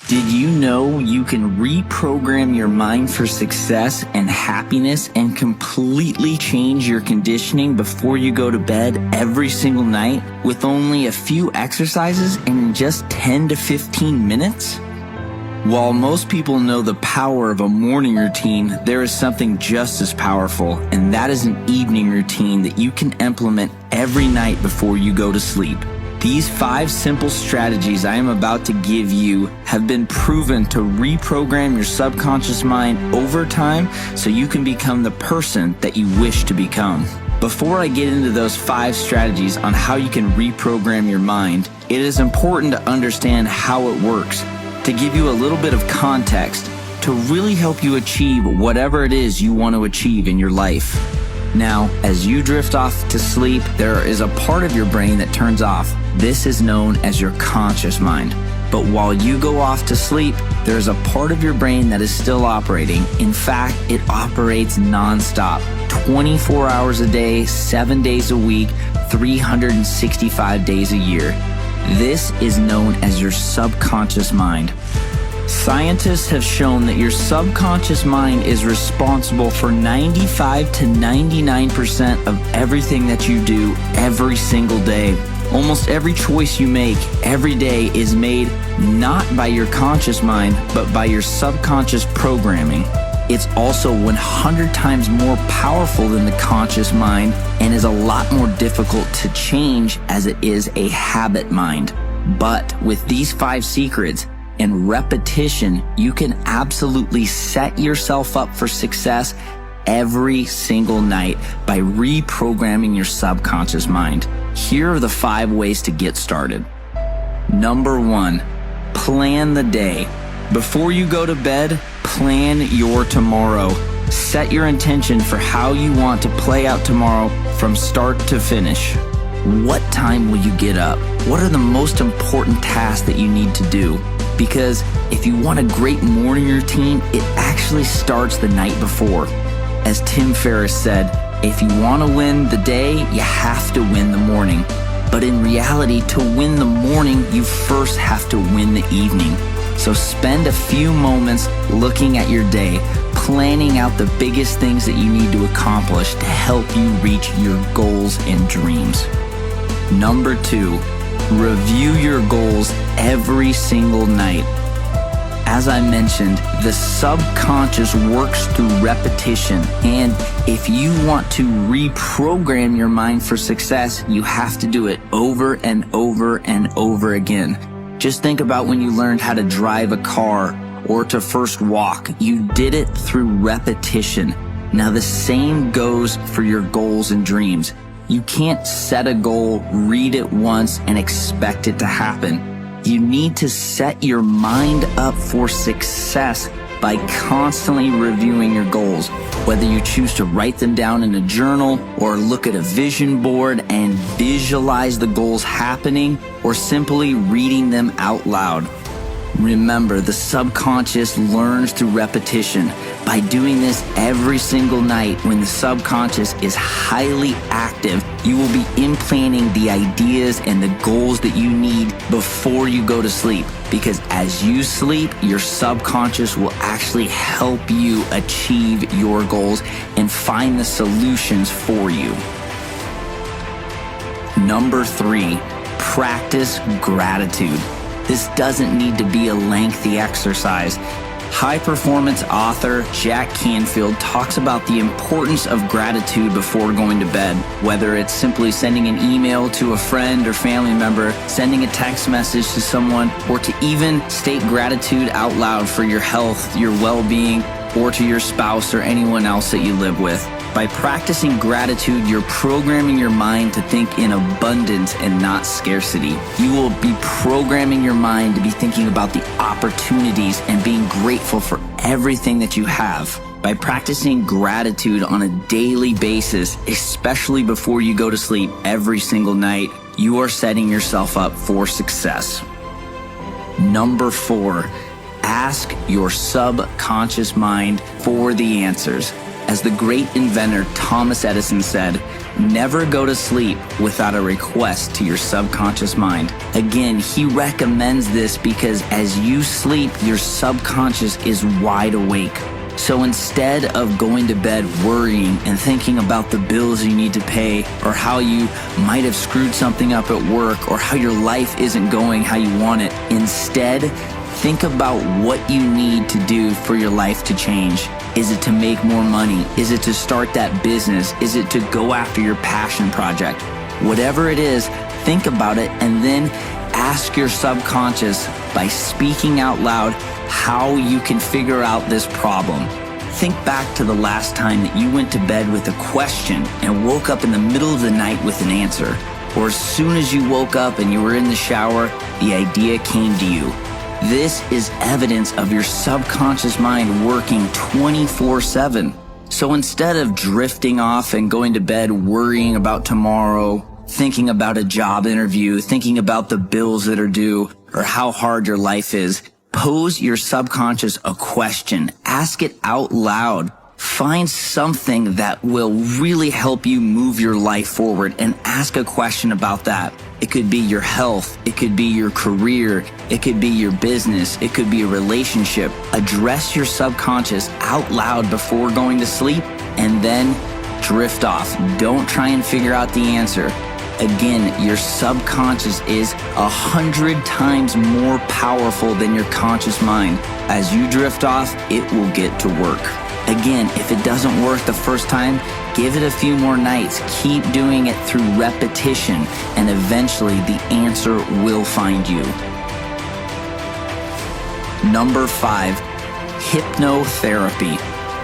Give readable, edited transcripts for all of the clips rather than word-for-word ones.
Did you know you can reprogram your mind for success and happiness and completely change your conditioning before you go to bed every single night with only a few exercises and in just 10 to 15 minutes? While most people know the power of a morning routine, there is something just as powerful, and that is an evening routine that you can implement every night before you go to sleep. These 5 simple strategies I am about to give you have been proven to reprogram your subconscious mind over time so you can become the person that you wish to become. Before I get into those 5 strategies on how you can reprogram your mind, it is important to understand how it works, to give you a little bit of context, to really help you achieve whatever it is you want to achieve in your life. Now, as you drift off to sleep, there is a part of your brain that turns off. This is known as your conscious mind. But while you go off to sleep, there's a part of your brain that is still operating. In fact, it operates nonstop, 24 hours a day, 7 days a week, 365 days a year. This is known as your subconscious mind. Scientists have shown that your subconscious mind is responsible for 95 to 99% of everything that you do every single day. Almost every choice you make every day is made not by your conscious mind, but by your subconscious programming. It's also 100 times more powerful than the conscious mind and is a lot more difficult to change as it is a habit mind. But with these 5 secrets and repetition, you can absolutely set yourself up for success every single night by reprogramming your subconscious mind. Here are the 5 ways to get started. Number 1, plan the day. Before you go to bed, plan your tomorrow. Set your intention for how you want to play out tomorrow from start to finish. What time will you get up? What are the most important tasks that you need to do? Because if you want a great morning routine, it actually starts the night before. As Tim Ferriss said, if you want to win the day, you have to win the morning. But in reality, to win the morning, you first have to win the evening. So spend a few moments looking at your day, planning out the biggest things that you need to accomplish to help you reach your goals and dreams. Number 2, review your goals every single night. As I mentioned, the subconscious works through repetition, and if you want to reprogram your mind for success, you have to do it over and over and over again. Just think about when you learned how to drive a car or to first walk. You did it through repetition. Now the same goes for your goals and dreams. You can't set a goal, read it once, and expect it to happen. You need to set your mind up for success by constantly reviewing your goals. Whether you choose to write them down in a journal or look at a vision board and visualize the goals happening, or simply reading them out loud. Remember, the subconscious learns through repetition. By doing this every single night when the subconscious is highly active, you will be implanting the ideas and the goals that you need before you go to sleep. Because as you sleep, your subconscious will actually help you achieve your goals and find the solutions for you. Number 3, practice gratitude. This doesn't need to be a lengthy exercise. High-performance author Jack Canfield talks about the importance of gratitude before going to bed, whether it's simply sending an email to a friend or family member, sending a text message to someone, or to even state gratitude out loud for your health, your well-being, or to your spouse or anyone else that you live with. By practicing gratitude, you're programming your mind to think in abundance and not scarcity. You will be programming your mind to be thinking about the opportunities and being grateful for everything that you have. By practicing gratitude on a daily basis, especially before you go to sleep every single night, you are setting yourself up for success. Number 4, ask your subconscious mind for the answers. As the great inventor Thomas Edison said, never go to sleep without a request to your subconscious mind. Again, he recommends this because as you sleep, your subconscious is wide awake. So instead of going to bed worrying and thinking about the bills you need to pay, or how you might have screwed something up at work, or how your life isn't going how you want it, instead, think about what you need to do for your life to change. Is it to make more money? Is it to start that business? Is it to go after your passion project? Whatever it is, think about it and then ask your subconscious by speaking out loud how you can figure out this problem. Think back to the last time that you went to bed with a question and woke up in the middle of the night with an answer. Or as soon as you woke up and you were in the shower, the idea came to you. This is evidence of your subconscious mind working 24/7. So instead of drifting off and going to bed worrying about tomorrow, thinking about a job interview, thinking about the bills that are due, or how hard your life is, pose your subconscious a question. Ask it out loud. Find something that will really help you move your life forward and ask a question about that. It could be your health. It could be your career. It could be your business. It could be a relationship. Address your subconscious out loud before going to sleep and then drift off. Don't try and figure out the answer. Again, your subconscious is 100 times more powerful than your conscious mind. As you drift off, it will get to work. Again, if it doesn't work the first time, give it a few more nights. Keep doing it through repetition, and eventually the answer will find you. Number 5, hypnotherapy.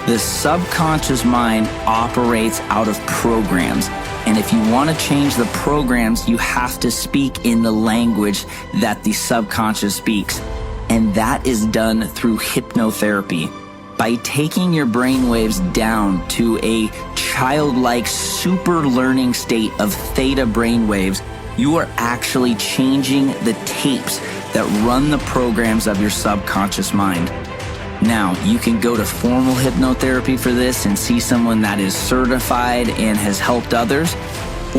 The subconscious mind operates out of programs. And if you want to change the programs, you have to speak in the language that the subconscious speaks. And that is done through hypnotherapy. By taking your brainwaves down to a childlike super learning state of theta brainwaves, you are actually changing the tapes that run the programs of your subconscious mind. Now, you can go to formal hypnotherapy for this and see someone that is certified and has helped others,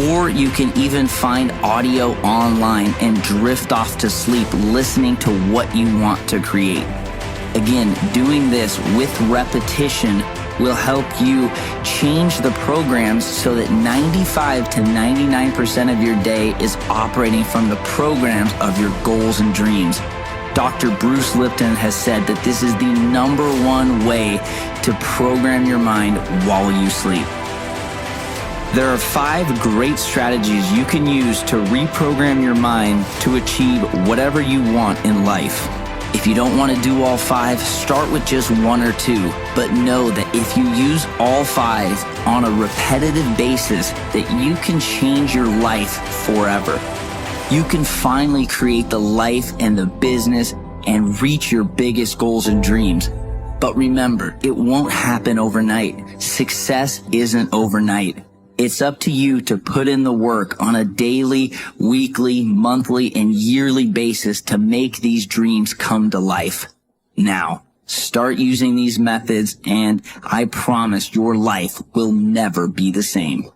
or you can even find audio online and drift off to sleep listening to what you want to create. Again, doing this with repetition will help you change the programs so that 95 to 99% of your day is operating from the programs of your goals and dreams. Dr. Bruce Lipton has said that this is the #1 way to program your mind while you sleep. There are 5 great strategies you can use to reprogram your mind to achieve whatever you want in life. If you don't want to do all 5, start with just 1 or 2, but know that if you use all 5 on a repetitive basis, that you can change your life forever. You can finally create the life and the business and reach your biggest goals and dreams. But remember, it won't happen overnight. Success isn't overnight. It's up to you to put in the work on a daily, weekly, monthly, and yearly basis to make these dreams come to life. Now, start using these methods and I promise your life will never be the same.